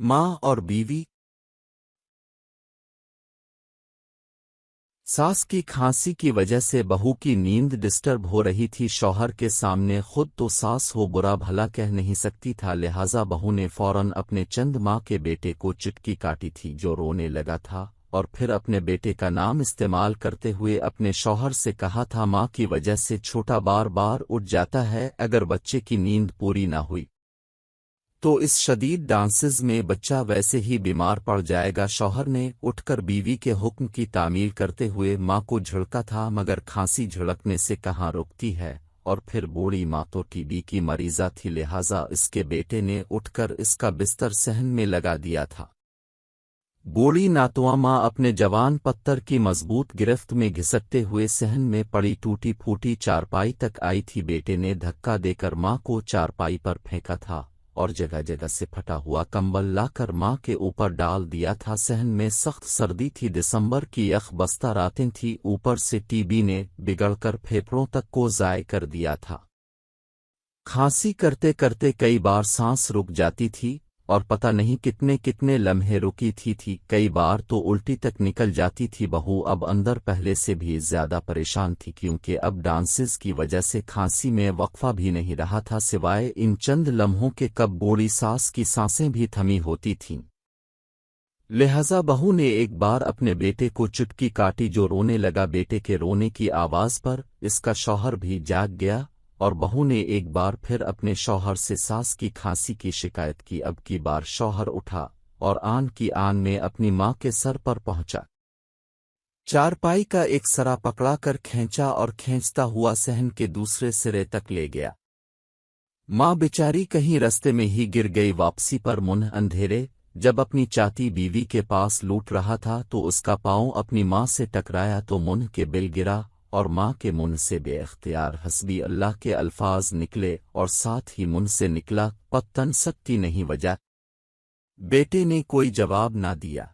माँ और बीवी। सास की खांसी की वजह से बहू की नींद डिस्टर्ब हो रही थी। शौहर के सामने खुद तो सास हो बुरा भला कह नहीं सकती था, लिहाजा बहू ने फौरन अपने चंद माँ के बेटे को चुटकी काटी थी जो रोने लगा था, और फिर अपने बेटे का नाम इस्तेमाल करते हुए अपने शौहर से कहा था, माँ की वजह से छोटा बार बार उठ जाता है, अगर बच्चे की नींद पूरी ना हुई तो इस शदीद डांसेस में बच्चा वैसे ही बीमार पड़ जाएगा। शौहर ने उठकर बीवी के हुक्म की तामील करते हुए माँ को झिड़का था, मगर खांसी झिड़कने से कहाँ रुकती है, और फिर बूढ़ी माँ तो टीबी की मरीजा थी, लिहाजा इसके बेटे ने उठकर इसका बिस्तर सहन में लगा दिया था। बूढ़ी नातुआ माँ अपने जवान पत्थर की मजबूत गिरफ्त में घिसटते हुए सहन में पड़ी टूटी फूटी चारपाई तक आई थी। बेटे ने धक्का देकर माँ को चारपाई पर फेंका था और जगह जगह से फटा हुआ कंबल लाकर माँ के ऊपर डाल दिया था। सहन में सख्त सर्दी थी, दिसंबर की यखबस्ता रातें थी, ऊपर से टीबी ने बिगड़कर फेफड़ों तक को ज़ाय कर दिया था। खांसी करते करते कई बार सांस रुक जाती थी और पता नहीं कितने कितने लम्हे रुकी थी। कई बार तो उल्टी तक निकल जाती थी। बहू अब अंदर पहले से भी ज्यादा परेशान थी, क्योंकि अब डांसेस की वजह से खांसी में वक्फा भी नहीं रहा था, सिवाय इन चंद लम्हों के कब बूढ़ी सास की सांसें भी थमी होती थीं। लिहाजा बहू ने एक बार अपने बेटे को चुटकी काटी जो रोने लगा। बेटे के रोने की आवाज पर इसका शौहर भी जाग गया और बहू ने एक बार फिर अपने शौहर से सास की खांसी की शिकायत की। अब की बार शौहर उठा और आन की आन में अपनी माँ के सर पर पहुंचा, चारपाई का एक सरा पकड़ा कर खींचा और खींचता हुआ सहन के दूसरे सिरे तक ले गया। माँ बेचारी कहीं रस्ते में ही गिर गई। वापसी पर मुन्ह अंधेरे जब अपनी चाती बीवी के पास लूट रहा था तो उसका पांव अपनी माँ से टकराया तो मुन्ह के बिल गिरा और माँ के मुंह से बेख्तियार हस्बी अल्लाह के अल्फाज निकले और साथ ही मुंह से निकला, पत्तन सकती नहीं वजह। बेटे ने कोई जवाब ना दिया,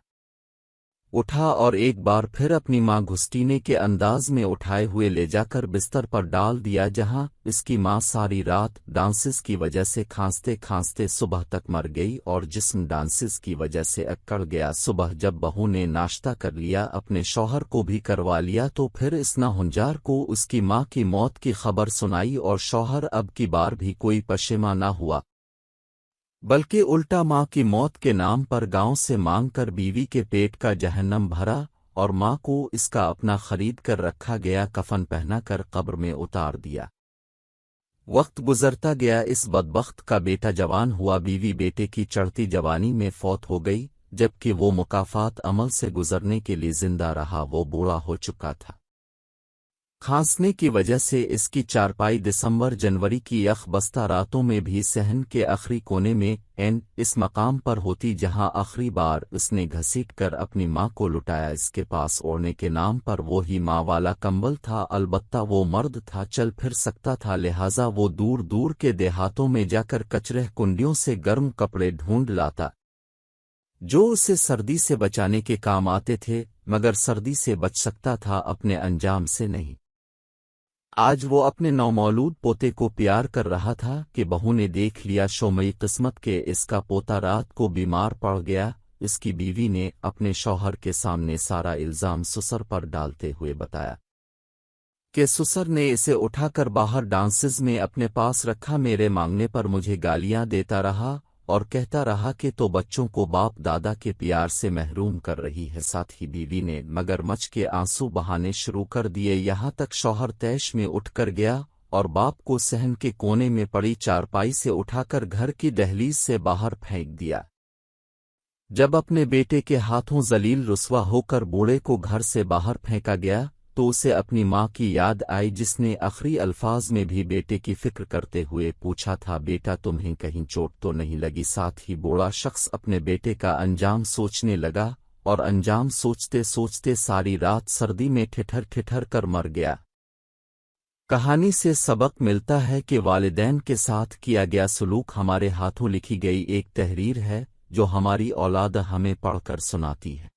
उठा और एक बार फिर अपनी माँ घुसटीने के अंदाज में उठाए हुए ले जाकर बिस्तर पर डाल दिया, जहां इसकी माँ सारी रात डांसेस की वजह से खांसते खांसते सुबह तक मर गई और जिस्म डांसेस की वजह से अकड़ गया। सुबह जब बहू ने नाश्ता कर लिया, अपने शौहर को भी करवा लिया, तो फिर इस नाहुंजार को उसकी माँ की मौत की खबर सुनाई और शौहर अब की बार भी कोई पशेमा ना हुआ, बल्कि उल्टा माँ की मौत के नाम पर गांव से मांगकर बीवी के पेट का जहन्नम भरा और माँ को इसका अपना खरीद कर रखा गया कफन पहनाकर कब्र में उतार दिया। वक्त गुजरता गया, इस बदबख्त का बेटा जवान हुआ। बीवी बेटे की चढ़ती जवानी में फौत हो गई, जबकि वो मुकाफात अमल से गुजरने के लिए जिंदा रहा। वो बूढ़ा हो चुका था। खांसने की वजह से इसकी चारपाई दिसंबर जनवरी की यखबस्ता रातों में भी सहन के आखिरी कोने में इस मकाम पर होती जहां आखिरी बार उसने घसीट कर अपनी माँ को लुटाया। इसके पास ओढ़ने के नाम पर वो ही माँ वाला कंबल था, अलबत्ता वो मर्द था, चल फिर सकता था, लिहाजा वो दूर दूर के देहातों में जाकर कचरे कुंडियों से गर्म कपड़े ढूंढ लाता जो उसे सर्दी से बचाने के काम आते थे, मगर सर्दी से बच सकता था, अपने अंजाम से नहीं। आज वो अपने नौमौलूद पोते को प्यार कर रहा था कि बहू ने देख लिया शोमई किस्मत के इसका पोता रात को बीमार पड़ गया। इसकी बीवी ने अपने शौहर के सामने सारा इल्जाम ससुर पर डालते हुए बताया कि ससुर ने इसे उठाकर बाहर डांसेस में अपने पास रखा, मेरे मांगने पर मुझे गालियां देता रहा और कहता रहा कि तो बच्चों को बाप दादा के प्यार से महरूम कर रही है। साथ ही बीवी ने मगरमच्छ के आंसू बहाने शुरू कर दिए। यहाँ तक शौहर तैश में उठकर गया और बाप को सहन के कोने में पड़ी चारपाई से उठाकर घर की दहलीज से बाहर फेंक दिया। जब अपने बेटे के हाथों जलील रुस्वा होकर बूढ़े को घर से बाहर फेंका गया तो उसे अपनी माँ की याद आई, जिसने आखिरी अल्फाज में भी बेटे की फिक्र करते हुए पूछा था, बेटा तुम्हें कहीं चोट तो नहीं लगी। साथ ही बूढ़ा शख्स अपने बेटे का अंजाम सोचने लगा और अंजाम सोचते सोचते सारी रात सर्दी में ठिठर ठिठर कर मर गया। कहानी से सबक मिलता है कि वालिदैन के साथ किया गया सलूक हमारे हाथों लिखी गई एक तहरीर है जो हमारी औलाद हमें पढ़कर सुनाती है।